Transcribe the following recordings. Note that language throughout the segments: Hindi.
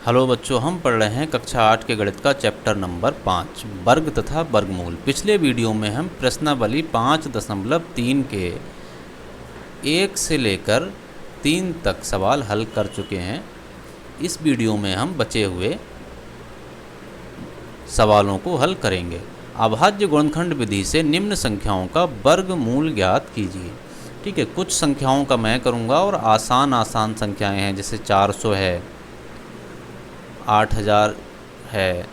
हेलो बच्चों, हम पढ़ रहे हैं कक्षा 8 के गणित का चैप्टर नंबर 5 वर्ग तथा वर्गमूल। पिछले वीडियो में हम प्रश्नावली 5.3 के 1 से लेकर 3 तक सवाल हल कर चुके हैं। इस वीडियो में हम बचे हुए सवालों को हल करेंगे। अभाज्य गुणनखंड विधि से निम्न संख्याओं का वर्गमूल ज्ञात कीजिए। ठीक है, कुछ संख्याओं का मैं करूँगा और आसान संख्याएं हैं, जैसे 400 है, 8000 है,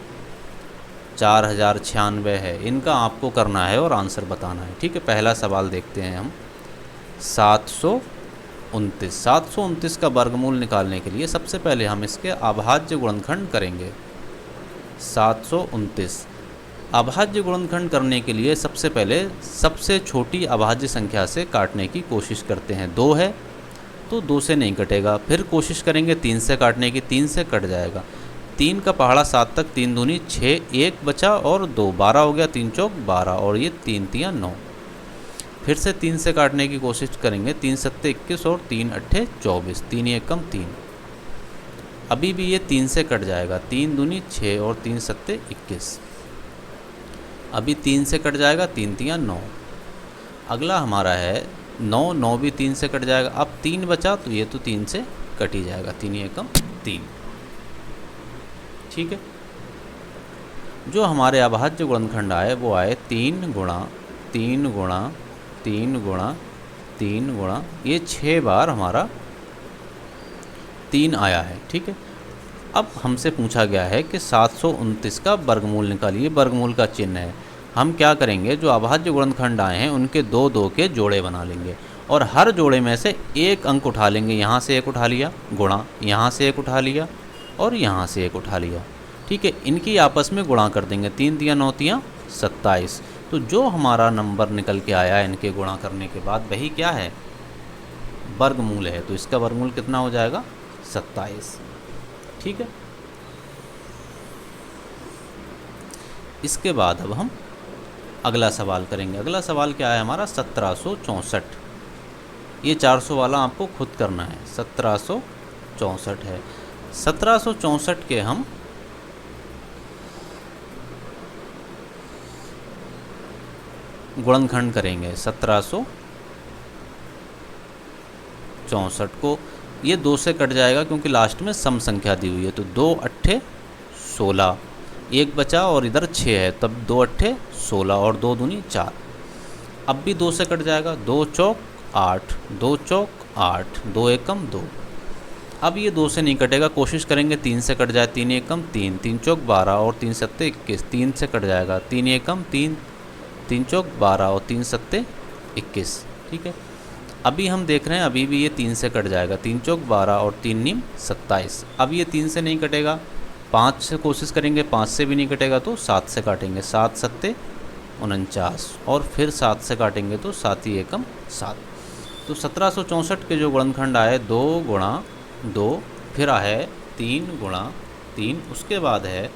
4096 है, इनका आपको करना है और आंसर बताना है। ठीक है, पहला सवाल देखते हैं हम। 729 का वर्गमूल निकालने के लिए सबसे पहले हम इसके अभाज्य गुणनखंड करेंगे। 729 अभाज्य गुणनखंड करने के लिए सबसे पहले सबसे छोटी अभाज्य संख्या से काटने की कोशिश करते हैं। 2 है तो 2 से नहीं कटेगा, फिर कोशिश करेंगे 3 से काटने की, 3 से कट जाएगा। 3 का पहाड़ा 7 तक, 3 दूनी 6, 1 बचा और 2, 12 हो गया, 3 चौक 12 और ये 3 तियाँ 9। फिर से 3 से काटने की कोशिश करेंगे, 3 सत्ते 21 और 3 अट्ठे 24, 3 एकम 3। अभी भी ये 3 से कट जाएगा, 3 दूनी 6 और 3 सत्ते 21। अभी 3 से कट जाएगा, 3 तियाँ 9। अगला हमारा है 9, 9 भी 3 से कट जाएगा। अब 3 बचा तो ये तो 3 से कट ही जाएगा, 3 एकम 3। ठीक है, जो हमारे अभाज्य गुणनखंड आए वो आए 3 गुणा 3 गुणा 3 गुणा 3 गुणा, ये 6 बार हमारा 3 आया है। ठीक है, अब हमसे पूछा गया है कि 729 का वर्गमूल निकालिए। वर्गमूल का चिन्ह है। हम क्या करेंगे, जो अभाज्य गुणनखंड आए हैं उनके 2 के जोड़े बना लेंगे और हर जोड़े में से एक अंक उठा लेंगे। यहाँ से एक उठा लिया, गुणा यहाँ से एक उठा लिया और यहाँ से एक उठा लिया। ठीक है, इनकी आपस में गुणा कर देंगे, 3 तियाँ 9 तियाँ 27। तो जो हमारा नंबर निकल के आया है इनके गुणा करने के बाद, वही क्या है, वर्गमूल है। तो इसका वर्गमूल कितना हो जाएगा, 27। ठीक है, इसके बाद अब हम अगला सवाल करेंगे। अगला सवाल क्या है हमारा, 1764। ये 400 वाला आपको खुद करना है। 1764 है। 1764 के हम गुणनखंड करेंगे। 1764 को ये 2 से कट जाएगा क्योंकि लास्ट में सम संख्या दी हुई है। तो 2 अट्ठे 16, 1 बचा और इधर 6 है, तब 2 अट्ठे 16 और 2 दूनी 4। अब भी 2 से कट जाएगा, 2 चौक 8, 2 चौक 8, 2 एकम 2। अब ये 2 से नहीं कटेगा, कोशिश करेंगे 3 से कट जाए, 3 एकम 3, 3 चौक 12 और 3 सत्ते 21, 3 से कट जाएगा, 3 एकम 3, 3 चौक 12 और 3 सत्ते 21। ठीक है, अभी हम देख रहे हैं अभी भी ये 3 से कट जाएगा, 3 चौक 12 और 3 नीम 27। अब ये 3 से नहीं कटेगा, 5 से कोशिश करेंगे, 5 से भी नहीं कटेगा तो 7 से काटेंगे, 7 सत्ते 49 और फिर 7 से काटेंगे तो 7 ही एकम 7। तो 1764 के जो गुणनखंड आए 2 गुणा 2, फिर है 3 गुणा 3, उसके बाद है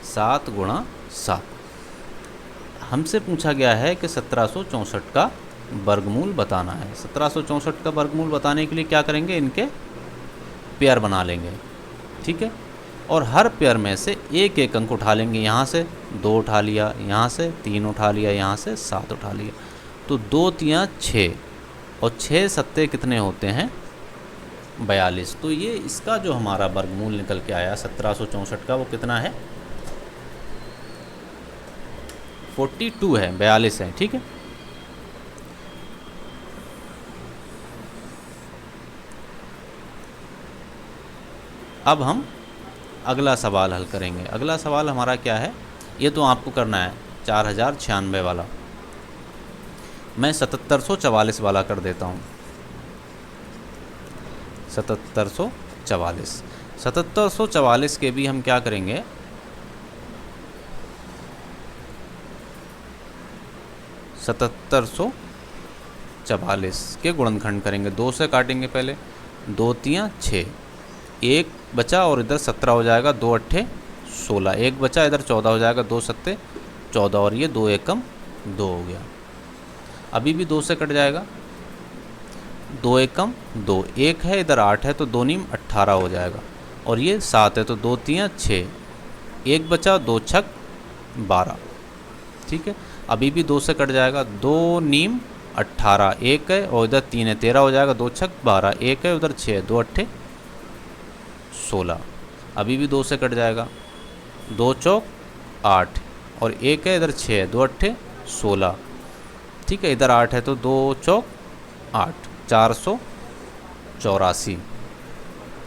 7 गुणा 7। हमसे पूछा गया है कि 1764 का वर्गमूल बताना है। 1764 का वर्गमूल बताने के लिए क्या करेंगे, इनके पेयर बना लेंगे। ठीक है, और हर पेयर में से एक एक अंक उठा लेंगे। यहाँ से 2 उठा लिया, यहाँ से 3 उठा लिया, यहाँ से 7 उठा लिया। तो 2 तियाँ 6 और 6 सत्ते कितने होते हैं, 42। तो ये इसका जो हमारा वर्गमूल निकल के आया 1764 का, वो कितना है, 42 है, 42 है। ठीक है, अब हम अगला सवाल हल करेंगे। अगला सवाल हमारा क्या है, ये तो आपको करना है 4096 वाला। मैं 7744 वाला कर देता हूँ। 7744 के भी हम क्या करेंगे, 7744 के गुणनखंड करेंगे। 2 से काटेंगे पहले, 2 तियाँ 6, 1 बचा और इधर 17 हो जाएगा, 2 अट्ठे 16, 1 बचा इधर 14 हो जाएगा, 2 सत्ते 14 और ये 2 एकम 2 हो गया। अभी भी 2 से कट जाएगा, 2 एकम 2, 1 है इधर 8 है तो 2 नीम 18 हो जाएगा और ये 7 है, तो 2 3 6, एक बचा, 2 छक 12। ठीक है, अभी भी 2 से कट जाएगा, 2 नीम 18, एक है और इधर 3 है, 13 हो जाएगा, 2 छक 12, एक है उधर 6 है, 2 अट्ठे 16। अभी भी 2 से कट जाएगा, 2 चौक 8 और एक है इधर 6 है, 2 अट्ठे 16। ठीक है, इधर 8 है तो 2 चौक 8, 484।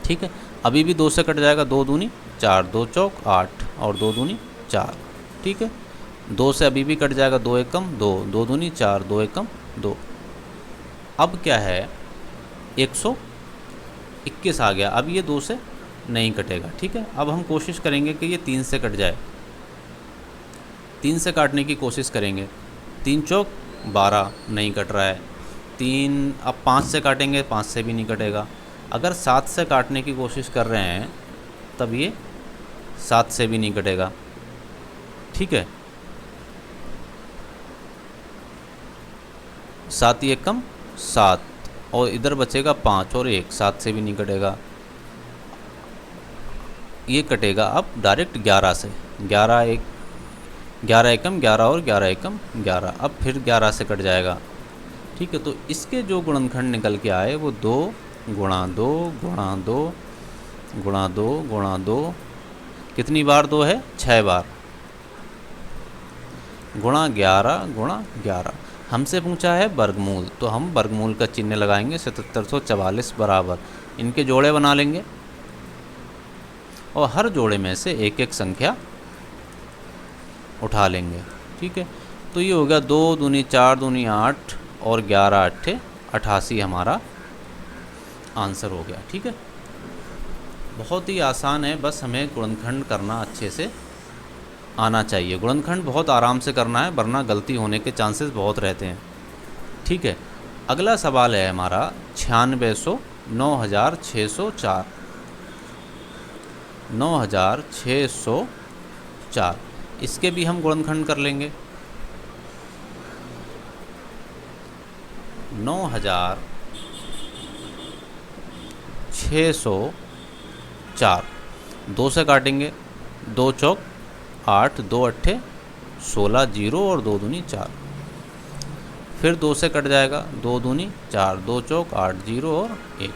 ठीक है, अभी भी 2 से कट जाएगा, 2 दूनी 4, 2 चौक 8 और 2 दूनी 4। ठीक है, 2 से अभी भी कट जाएगा, 2 एकम 2, 2 दूनी 4, 2 एकम 2। अब क्या है, 121 आ गया। अब ये 2 से नहीं कटेगा। ठीक है, अब हम कोशिश करेंगे कि ये 3 से कट जाए। 3 से काटने की कोशिश करेंगे, 3 चौक 12 नहीं कट रहा है, 3 अब 5 से काटेंगे, 5 से भी नहीं कटेगा। अगर 7 से काटने की कोशिश कर रहे हैं तब ये 7 से भी नहीं कटेगा। ठीक है, 7 एकम 7 और इधर बचेगा 5 और 1, 7 से भी नहीं कटेगा। ये कटेगा अब डायरेक्ट 11 से, 11 एकम 11 और 11 एकम 11, अब फिर 11 से कट जाएगा। ठीक है, तो इसके जो गुणनखंड निकल के आए वो 2 गुणा 2 गुणा 2 गुणा 2 गुणा 2, कितनी बार 2 है, 6 बार, गुणा 11 हमसे पूछा है वर्गमूल, तो हम वर्गमूल का चिन्ह लगाएंगे, 7744 बराबर, इनके जोड़े बना लेंगे और हर जोड़े में से एक एक संख्या उठा लेंगे। ठीक है, तो ये हो गया 2 दूनी 4 दूनी 8 और 11 अट्ठे 88 हमारा आंसर हो गया। ठीक है, बहुत ही आसान है, बस हमें गुणनखंड करना अच्छे से आना चाहिए। गुणनखंड बहुत आराम से करना है, वरना गलती होने के चांसेस बहुत रहते हैं। ठीक है, अगला सवाल है हमारा 9600 9604 9604, इसके भी हम गुणनखंड कर लेंगे। 9604, 2 से काटेंगे, 2 चौक 8, 2 अट्ठे 16, 0 और 2 दूनी 4, फिर 2 से कट जाएगा, 2 दूनी 4, 2 चौक 8, 0 और 1।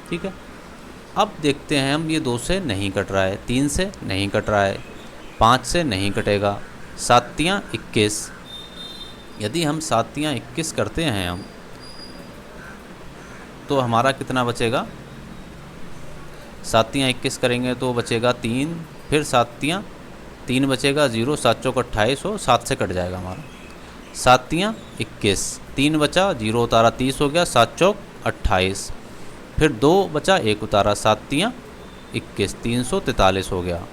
ठीक है, अब देखते हैं हम, ये 2 से नहीं कट रहा है, 3 से नहीं कट रहा है, 5 से नहीं कटेगा, 7 तियाँ 21, यदि हम 7 तियाँ 21 करते हैं हम, तो हमारा कितना बचेगा, 7 तियाँ 21 करेंगे तो बचेगा 3, फिर 7 तियाँ 3 बचेगा, 0, 7 चौक 28 हो, 7 से कट जाएगा हमारा, 7 तियाँ 21, 3 बचा, 0 उतारा 30 हो गया, 7 चौक 28, फिर 2 बचा, 1 उतारा, 7 तियाँ 21, 343 हो गया।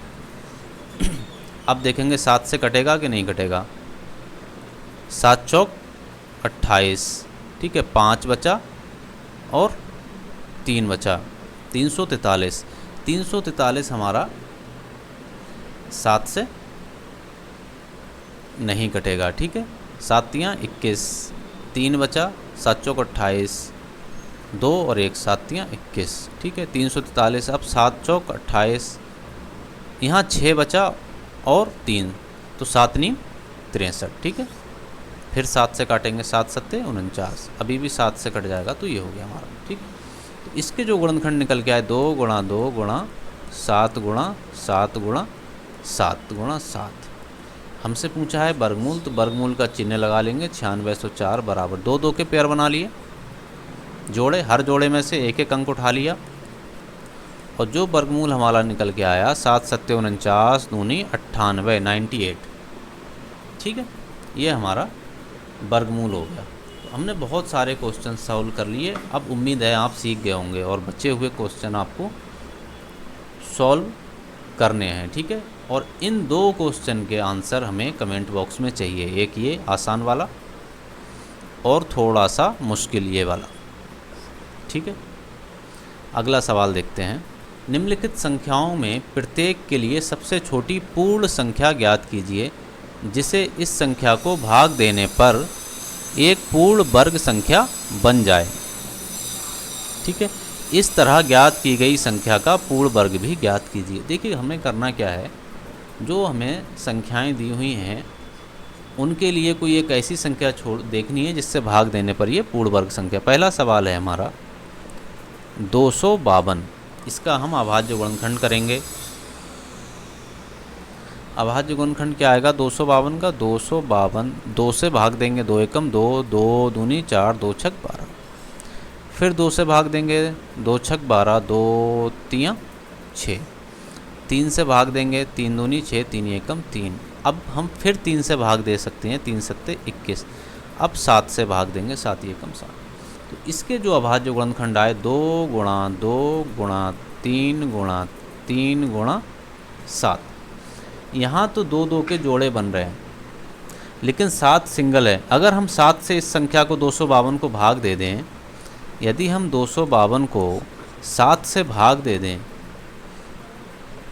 अब देखेंगे 7 से कटेगा कि नहीं कटेगा, 7 चौक 28, ठीक है, 5 बचा और 3 बचा, 343 हमारा 7 से नहीं कटेगा। ठीक है, 7 तियाँ 21, 3 बचा, 7 चौक 28, 2 और 1, 7 तियाँ 21। ठीक है, 343, अब 7 चौक 28, यहाँ 6 बचा और 3, तो 7 नीम 63। ठीक है, फिर 7 से काटेंगे, 7 सत्ते 49, अभी भी 7 से कट जाएगा, तो ये हो गया हमारा। ठीक, तो इसके जो गुणनखंड निकल के आए, 2 गुणा 2 गुणा 7 गुणा 7 गुणा 7 गुणा 7। हमसे पूछा है वर्गमूल, तो वर्गमूल का चिन्ह लगा लेंगे, 9604 बराबर, 2 2 के पेयर बना लिए, जोड़े, हर जोड़े में से एक एक अंक उठा लिया और जो वर्गमूल हमारा निकल के आया, 7 सत्ते 49 दूनी 98, 98। ठीक है, ये हमारा वर्गमूल हो गया। तो हमने बहुत सारे क्वेश्चन सॉल्व कर लिए। अब उम्मीद है आप सीख गए होंगे और बचे हुए क्वेश्चन आपको सॉल्व करने हैं। ठीक है, और इन 2 क्वेश्चन के आंसर हमें कमेंट बॉक्स में चाहिए, एक ये आसान वाला और थोड़ा सा मुश्किल ये वाला। ठीक है, अगला सवाल देखते हैं। निम्नलिखित संख्याओं में प्रत्येक के लिए सबसे छोटी पूर्ण संख्या ज्ञात कीजिए जिसे इस संख्या को भाग देने पर एक पूर्ण वर्ग संख्या बन जाए। ठीक है, इस तरह ज्ञात की गई संख्या का पूर्ण वर्ग भी ज्ञात कीजिए। देखिए हमें करना क्या है, जो हमें संख्याएं दी हुई हैं उनके लिए कोई एक ऐसी संख्या देखनी है जिससे भाग देने पर ये पूर्ण वर्ग संख्या। पहला सवाल है हमारा 252, इसका हम अभाज्य गुणनखंड करेंगे। अभाज्य गुणनखंड क्या आएगा 252 का, 252 2 से भाग देंगे, 2 एकम 2, 2 दूनी 4, 2 छक 12, फिर 2 से भाग देंगे, 2 छक 12, 2 तियाँ 6, 3 से भाग देंगे, 3 दूनी 6, 3 एकम 3। अब हम फिर 3 से भाग दे सकते हैं, 3 सत्ते 21। अब 7 से भाग देंगे, 7 एकम 7। तो इसके जो अभाज्य गुणनखंड आए 2 गुणा 2 गुणा 3 गुणा 3 गुणा 7। यहाँ तो 2 2 के जोड़े बन रहे हैं, लेकिन 7 सिंगल है। अगर हम 7 से इस संख्या को 252 को भाग दे दें, यदि हम 252 को 7 से भाग दे दें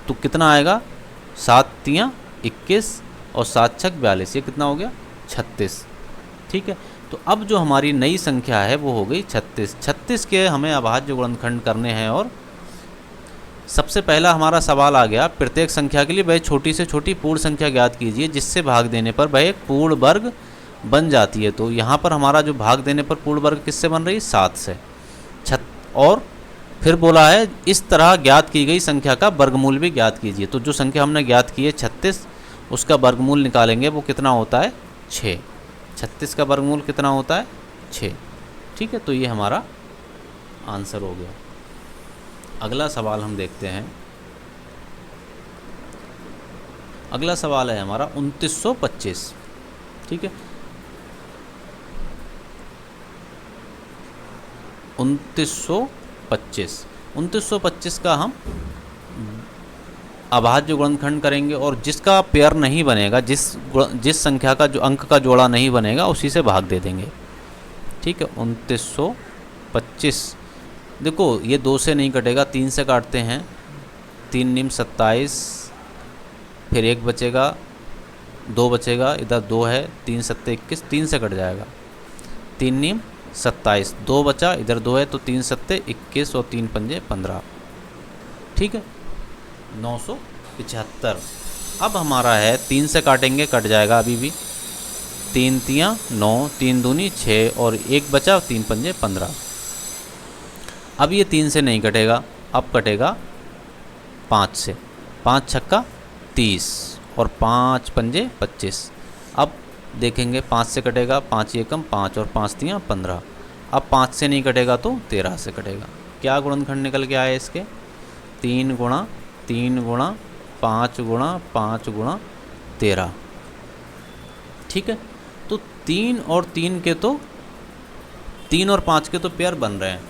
तो कितना आएगा, 7 तियाँ 21 और 7 छक 42, ये कितना हो गया 36। ठीक है, तो अब जो हमारी नई संख्या है वो हो गई 36। 36 के हमें अभाज्य गुणनखंड करने हैं और सबसे पहला हमारा सवाल आ गया, प्रत्येक संख्या के लिए वह छोटी से छोटी पूर्ण संख्या ज्ञात कीजिए जिससे भाग देने पर वह एक पूर्ण वर्ग बन जाती है। तो यहाँ पर हमारा जो भाग देने पर पूर्ण वर्ग किससे बन रही है, 7 से। और फिर बोला है इस तरह ज्ञात की गई संख्या का वर्गमूल भी ज्ञात कीजिए। तो जो संख्या हमने ज्ञात की है 36, उसका वर्गमूल निकालेंगे, वो कितना होता है 6। 36 का वर्गमूल कितना होता है 6। ठीक है, तो ये हमारा आंसर हो गया। अगला सवाल हम देखते हैं। अगला सवाल है हमारा 2925। ठीक है, 2925 का हम अभाज्य गुणनखंड करेंगे और जिसका पेयर नहीं बनेगा, जिस संख्या का जो अंक का जोड़ा नहीं बनेगा उसी से भाग दे देंगे। ठीक है, 2925 देखो ये 2 से नहीं कटेगा, 3 से काटते हैं, 3 निम 27, फिर 1 बचेगा, 2 बचेगा, इधर 2 है, 3 सत्ते 21, 3 से कट जाएगा, 3 निम 27, 2 बचा, इधर 2 है, तो 3 सत्ते 21 और 3 पंजे 15। ठीक है, 975। अब हमारा है 3 से काटेंगे, कट जाएगा अभी भी, 3 तियाँ 9, 3 दूनी 6 और 1 बचा, 3 पंजे 15। अब ये 3 से नहीं कटेगा, अब कटेगा 5 से, 5 छक्का 30 और 5 पंजे 25। अब देखेंगे 5 से कटेगा, 5 एकम 5 और 5 तियाँ 15। अब 5 से नहीं कटेगा तो 13 से कटेगा। क्या गुणनखंड निकल के आए इसके, 3 गुणा 3 गुणा 5 गुणा 5 गुणा 13। ठीक है, तो 3 और 3 के तो 3 और 5 के तो पेयर बन रहे हैं,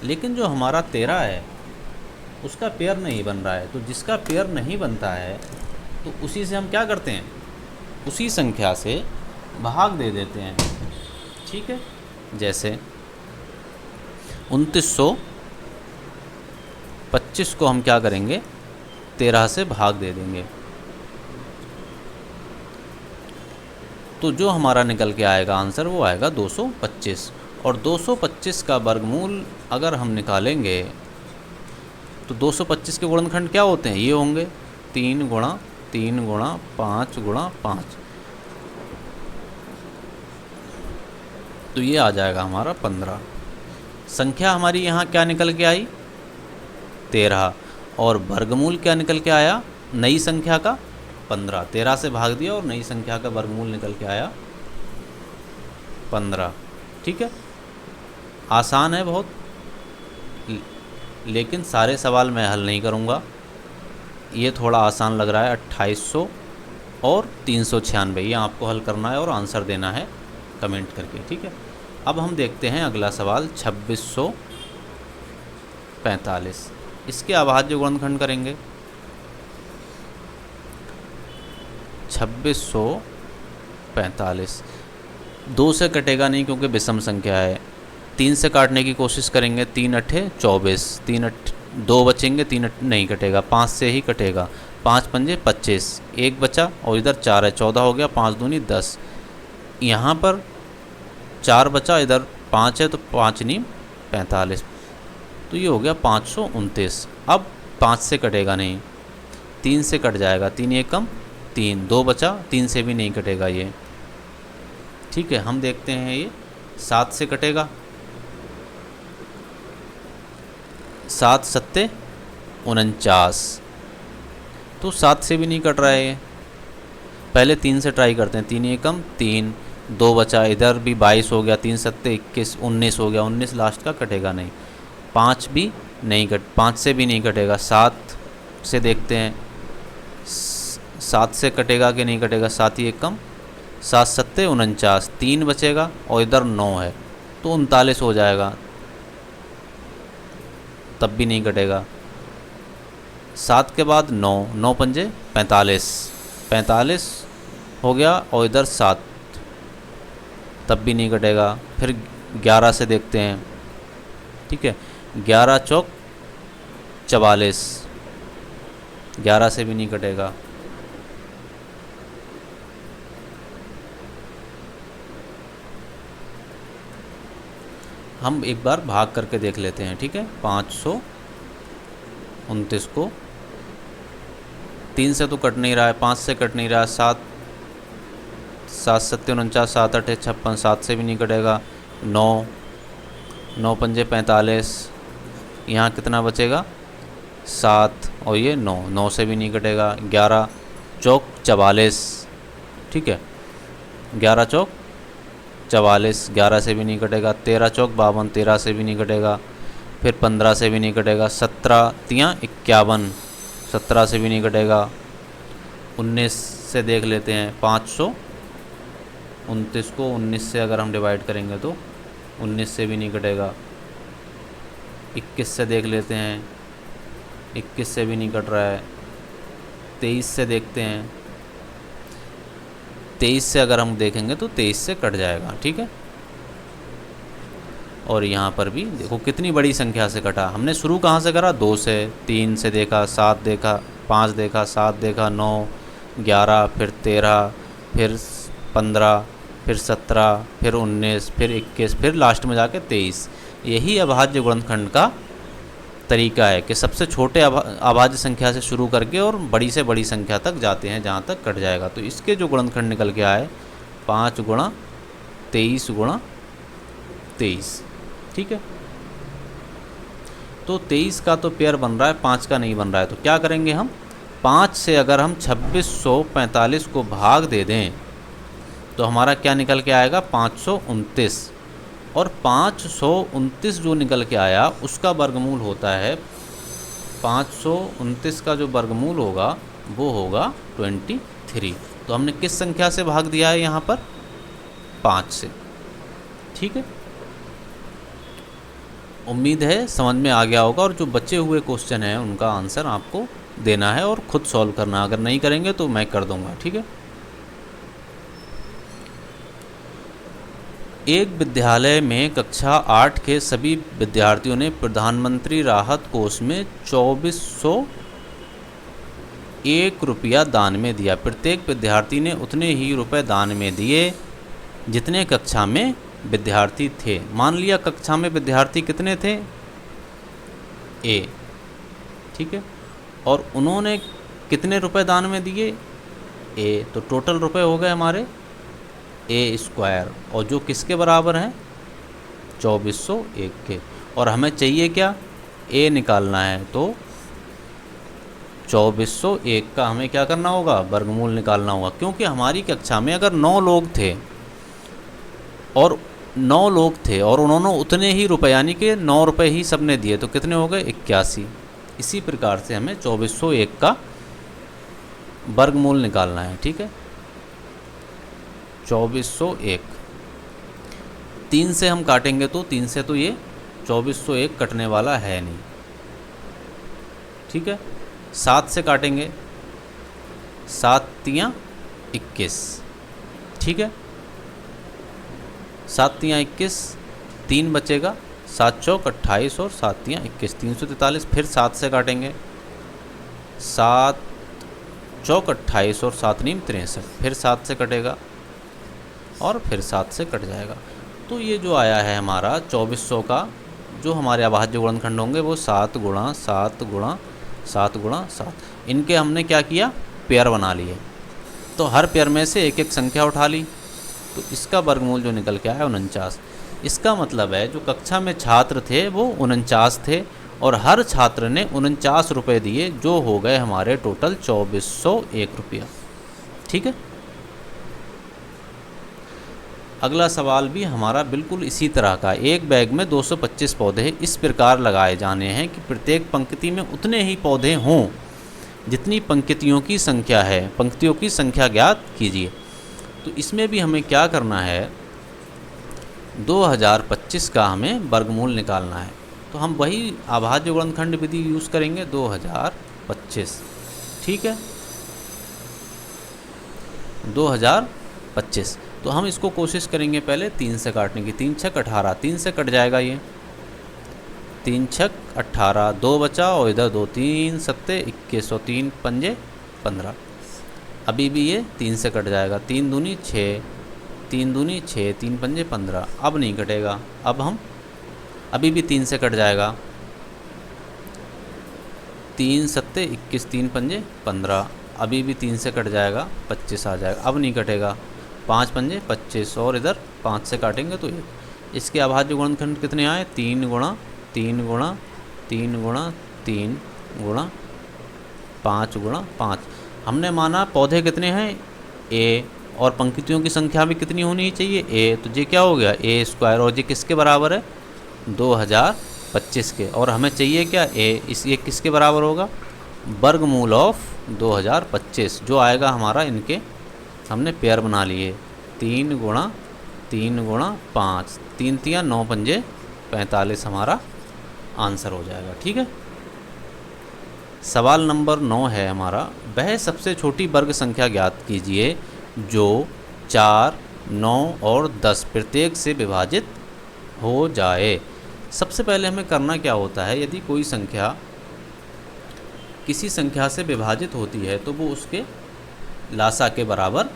लेकिन जो हमारा 13 है उसका पेयर नहीं बन रहा है। तो जिसका पेयर नहीं बनता है तो उसी से हम क्या करते हैं, उसी संख्या से भाग दे देते हैं। ठीक है, जैसे 2925 को हम क्या करेंगे, 13 से भाग दे देंगे, तो जो हमारा निकल के आएगा आंसर वो आएगा 225। और 225 का वर्गमूल अगर हम निकालेंगे तो 225 के गुणनखंड क्या होते हैं, ये होंगे 3 गुणा 3 गुणा 5 गुणा 5, तो ये आ जाएगा हमारा 15। संख्या हमारी यहाँ क्या निकल के आई 13, और वर्गमूल क्या निकल के आया नई संख्या का 15। 13 से भाग दिया और नई संख्या का वर्गमूल निकल के आया 15। ठीक है, आसान है बहुत, लेकिन सारे सवाल मैं हल नहीं करूँगा। ये थोड़ा आसान लग रहा है, 2800 और 396 ये आपको हल करना है और आंसर देना है कमेंट करके। ठीक है, अब हम देखते हैं अगला सवाल 2645। इसके अभाज्य गुणनखंड करेंगे। 2645 2 से कटेगा नहीं क्योंकि विषम संख्या है। 3 से काटने की कोशिश करेंगे, 3 अट्ठे 24, 2 बचेंगे, 3 नहीं कटेगा, 5 से ही कटेगा, 5 पंजे 25, 1 बचा और इधर 4 है, 14 हो गया, 5 दूनी 10, यहाँ पर 4 बचा, इधर 5 है तो 5 नी 45। तो तो ये हो गया 529। अब 5 से कटेगा नहीं, 3 से कट जाएगा, 3 एक कम 3, 2 बचा, 3 से भी नहीं कटेगा ये। ठीक है, हम देखते हैं ये 7 से कटेगा, 7 सत्ते 49, तो 7 से भी नहीं कट रहा है ये। पहले 3 से ट्राई करते हैं, 3 एकम 3, 2 बचा, इधर भी 22 हो गया, 3 सत्ते 21, 19 हो गया, 19 लास्ट का कटेगा नहीं, 5 भी नहीं 5 से भी नहीं कटेगा। 7 से देखते हैं, 7 से कटेगा कि नहीं कटेगा, 7 ही एकम 7 सत्ते 49, 3 बचेगा और इधर 9 है तो 39 हो जाएगा, तब भी नहीं कटेगा। 7 के बाद 9, 9 पंजे 45, 45 हो गया और इधर 7, तब भी नहीं कटेगा। फिर 11 से देखते हैं, ठीक है, 11 चौक 44, 11 से भी नहीं कटेगा। हम एक बार भाग करके देख लेते हैं, ठीक है। 529 को 3 से तो कट नहीं रहा है, 5 से कट नहीं रहा, 7 सत्ते 49, 7 अठे 56, 7 से भी नहीं कटेगा। 9, 9 पंजे 45, यहाँ कितना बचेगा 7 और ये 9, 9 से भी नहीं कटेगा। 11 चौक 44, ठीक है, 11 चौक 44, 11 से भी नहीं कटेगा। 13 चौक 52, 13 से भी नहीं कटेगा। फिर 15 से भी नहीं कटेगा। 17 तियाँ 51, 17 से भी नहीं कटेगा। 19 से देख लेते हैं, 529 को 19 से अगर हम डिवाइड करेंगे तो 19 से भी नहीं कटेगा। 21 से देख लेते हैं, 21 से भी नहीं कट रहा है। 23 से देखते हैं, 23 से अगर हम देखेंगे तो 23 से कट जाएगा, ठीक है। और यहाँ पर भी देखो कितनी बड़ी संख्या से कटा। हमने शुरू कहाँ से करा, 2 से, 3 से देखा, 7 देखा, 5 देखा, 7 देखा, 9, 11, फिर 13, फिर 15, फिर 17, फिर 19, फिर 21, फिर लास्ट में जाके 23। यही अभाज्य गुणनखंड का तरीका है कि सबसे छोटे अभाज्य संख्या से शुरू करके और बड़ी से बड़ी संख्या तक जाते हैं जहाँ तक कट जाएगा। तो इसके जो गुणनखंड निकल के आए 5 गुणा 23 गुणा 23, ठीक है। तो 23 का तो पेयर बन रहा है, 5 का नहीं बन रहा है। तो क्या करेंगे हम, 5 से अगर हम 2645 को भाग दे दें तो हमारा क्या निकल के आएगा, 529। और 529 जो निकल के आया उसका वर्गमूल होता है, 529 का जो वर्गमूल होगा वो होगा 23। तो हमने किस संख्या से भाग दिया है यहाँ पर, 5 से, ठीक है। उम्मीद है समझ में आ गया होगा। और जो बचे हुए क्वेश्चन हैं उनका आंसर आपको देना है और ख़ुद सॉल्व करना। अगर नहीं करेंगे तो मैं कर दूंगा, ठीक है। एक विद्यालय में कक्षा 8 के सभी विद्यार्थियों ने प्रधानमंत्री राहत कोष में 2401 रुपया दान में दिया। प्रत्येक विद्यार्थी ने उतने ही रुपए दान में दिए जितने कक्षा में विद्यार्थी थे। मान लिया कक्षा में विद्यार्थी कितने थे, ए, ठीक है, और उन्होंने कितने रुपए दान में दिए, ए, तो टोटल रुपए हो गए हमारे A², और जो किसके बराबर हैं, 2401 के। और हमें चाहिए क्या, A निकालना है। तो 2401 का हमें क्या करना होगा, वर्गमूल निकालना होगा। क्योंकि हमारी कक्षा में अगर 9 लोग थे और उन्होंने उतने ही रुपए यानी कि 9 रुपये ही सबने दिए तो कितने हो गए, 81। इसी प्रकार से हमें 2401 का वर्गमूल निकालना है, ठीक है। 2401 3 से हम काटेंगे तो 3 से तो ये 2401 कटने वाला है नहीं, ठीक है। 7 से काटेंगे, 7 तियाँ 21, ठीक है। 7 तियाँ 21, 3 बचेगा, 7 चौक 28 और 7 तियाँ 21, 343। फिर 7 से काटेंगे, 7 चौक 28 और 7 नीम 63। फिर 7 से कटेगा और फिर 7 से कट जाएगा। तो ये जो आया है हमारा 2400 का जो हमारे अभाज्य गुणनखंड होंगे वो 7 गुणा 7 गुणा 7 गुणा 7, इनके हमने क्या किया, पेयर बना लिए। तो हर पेयर में से एक एक संख्या उठा ली, तो इसका वर्गमूल जो निकल के आया 49। इसका मतलब है जो कक्षा में छात्र थे वो 49 थे और हर छात्र ने 49 रुपये दिए, जो हो गए हमारे टोटल 2401 रुपया। ठीक है। अगला सवाल भी हमारा बिल्कुल इसी तरह का। एक बैग में 225 पौधे इस प्रकार लगाए जाने हैं कि प्रत्येक पंक्ति में उतने ही पौधे हों जितनी पंक्तियों की संख्या है। पंक्तियों की संख्या ज्ञात कीजिए। तो इसमें भी हमें क्या करना है, 2025 का हमें वर्गमूल निकालना है। तो हम वही अभाज्य गुणनखंड विधि यूज़ करेंगे, 2025। ठीक है, 2025। तो हम इसको कोशिश करेंगे पहले 3 से काटने की। 3 छक 18, 3 से कट जाएगा ये, 3 छक 18, 2 बचा और इधर 2, 3 सत्ते 21 और 3 पंजे 15। अभी भी ये 3 से कट जाएगा, 3 दूनी 6, 3 दूनी 6, 3 पंजे 15। अब नहीं कटेगा, अब हम अभी भी 3 से कट जाएगा, 3 सत्ते 21, 3 पंजे 15। अभी भी 3 से कट जाएगा, 25 आ जाएगा। अब नहीं कटेगा, 5 पंजे 25 और इधर 5 से काटेंगे तो ये। इसके अभाज्य गुणनखंड कितने आए, 3 गुणा 3 गुणा 3 गुणा 3 गुणा 5 गुणा 5। हमने माना पौधे कितने हैं, ए, और पंक्तियों की संख्या भी कितनी होनी चाहिए, ए। तो ये क्या हो गया, ए स्क्वायर, और ये किसके बराबर है, 2025 के। और हमें चाहिए क्या, ए। इस ये किसके बराबर होगा, वर्गमूल ऑफ 2025, जो आएगा हमारा, इनके हमने पेयर बना लिए, 3 गुणा 3 गुणा 5, 3 तिया 9 पंजे 45 हमारा आंसर हो जाएगा। ठीक है। सवाल नंबर 9 है हमारा, वह सबसे छोटी वर्ग संख्या ज्ञात कीजिए जो 4, 9 और 10 प्रत्येक से विभाजित हो जाए। सबसे पहले हमें करना क्या होता है, यदि कोई संख्या किसी संख्या से विभाजित होती है तो वो उसके लासा के बराबर,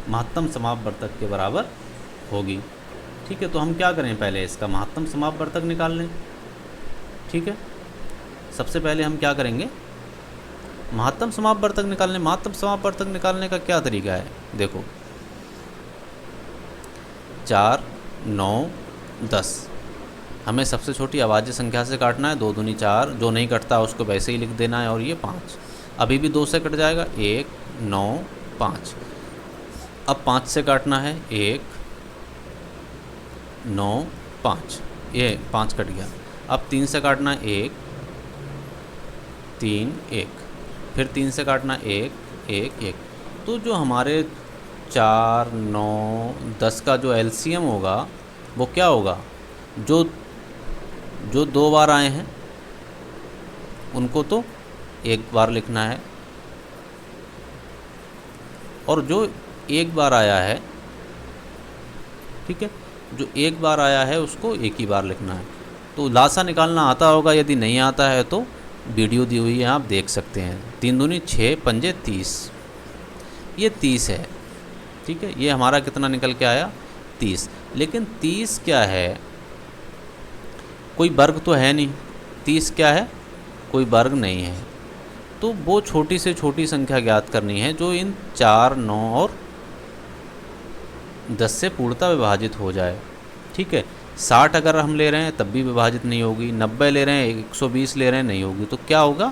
महत्तम समापवर्तक के बराबर होगी। ठीक है। तो हम क्या करें, पहले इसका महत्तम समापवर्तक निकाल लें। ठीक है। सबसे पहले हम क्या करेंगे, महत्तम समापवर्तक निकालने। महत्तम समापवर्तक निकालने का क्या तरीका है, देखो, 4, 9, 10 हमें सबसे छोटी अभाज्य संख्या से काटना है, 2 दूनी 4, जो नहीं कटता उसको वैसे ही लिख देना है, और ये 5। अभी भी 2 से कट जाएगा, 1, 9, 5। अब 5 से काटना है, 1, 9, 5, ये 5 कट गया। अब 3 से काटना है, 1, 3, 1, फिर 3 से काटना 1, 1, 1। तो जो हमारे 4, 9, 10 का जो एलसीएम होगा वो क्या होगा, जो 2 बार आए हैं उनको तो 1 बार लिखना है, और जो 1 बार आया है, ठीक है, जो 1 बार आया है उसको 1 ही बार लिखना है। तो लासा निकालना आता होगा, यदि नहीं आता है तो वीडियो दी हुई है, आप देख सकते हैं। 3 दूनी 6 पंजे 30, ये 30 है। ठीक है। ये हमारा कितना निकल के आया, 30। लेकिन 30 क्या है, कोई वर्ग तो है नहीं। 30 क्या है, कोई वर्ग नहीं है। तो वो छोटी से छोटी संख्या ज्ञात करनी है जो इन 4, 9 और 10 से पूर्णतः विभाजित हो जाए। ठीक है। 60 अगर हम ले रहे हैं तब भी विभाजित नहीं होगी, 90 ले रहे हैं, 120 ले रहे हैं, नहीं होगी। तो क्या होगा,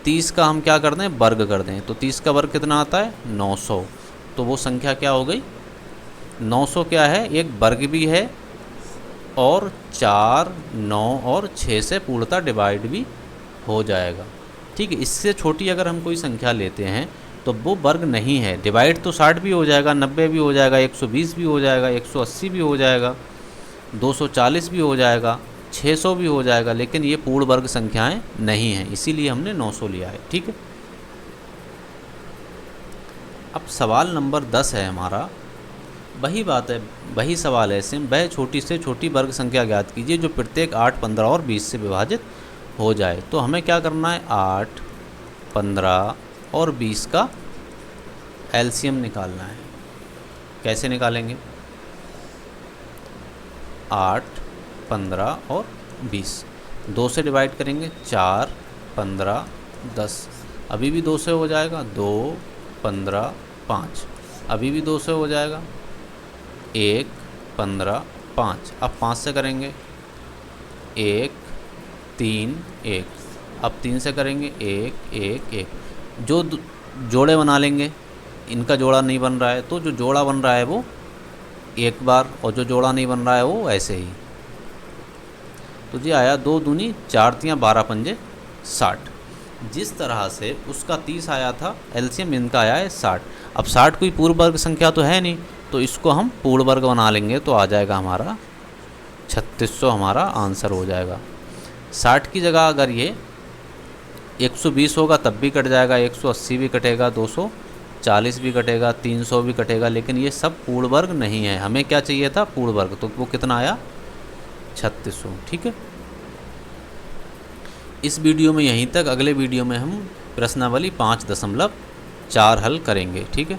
30 का हम क्या कर दें, वर्ग कर दें। तो 30 का वर्ग कितना आता है, 900। तो वो संख्या क्या हो गई, 900 क्या है, एक वर्ग भी है, और 4, 9 और 6 से पूर्णतः डिवाइड भी हो जाएगा। ठीक है। इससे छोटी अगर हम कोई संख्या लेते हैं तो वो वर्ग नहीं है। डिवाइड तो 60 भी हो जाएगा, 90 भी हो जाएगा, 120 भी हो जाएगा, 180 भी हो जाएगा, 240 भी हो जाएगा, 600 भी हो जाएगा, लेकिन ये पूर्ण वर्ग संख्याएं नहीं हैं, इसीलिए हमने 900 लिया है। ठीक है। अब सवाल नंबर 10 है हमारा, वही बात है, वही सवाल है सेम। वह छोटी से छोटी वर्ग संख्या ज्ञात कीजिए जो प्रत्येक 8, 15 और 20 से विभाजित हो जाए। तो हमें क्या करना है, 8, 15 और 20 का एलसीएम निकालना है। कैसे निकालेंगे, 8, 15 और 20। 2 से डिवाइड करेंगे 4, 15, 10। अभी भी 2 से हो जाएगा, 2, 15, 5। अभी भी 2 से हो जाएगा, 1, 15, 5। अब 5 से करेंगे 1, 3, 1। अब 3 से करेंगे 1, 1, 1। जो जोड़े बना लेंगे, इनका जोड़ा नहीं बन रहा है तो जो जोड़ा बन रहा है वो एक बार, और जो जोड़ा नहीं बन रहा है वो ऐसे ही। तो जी आया 2 दूनी 4 तियाँ 12 पंजे 60। जिस तरह से उसका 30 आया था, एलसीएम इनका आया है 60। अब 60 कोई पूर्ण वर्ग संख्या तो है नहीं, तो इसको हम पूर्ण वर्ग बना लेंगे तो आ जाएगा हमारा 3600, हमारा आंसर हो जाएगा। 60 की जगह अगर ये 120 होगा तब भी कट जाएगा, 180 भी कटेगा, 240 भी कटेगा, 300 भी कटेगा, लेकिन ये सब पूर्ण वर्ग नहीं है। हमें क्या चाहिए था? पूर्ण वर्ग। तो वो कितना आया? 3600। ठीक है, इस वीडियो में यहीं तक। अगले वीडियो में हम प्रश्नावली 5.4 हल करेंगे। ठीक है।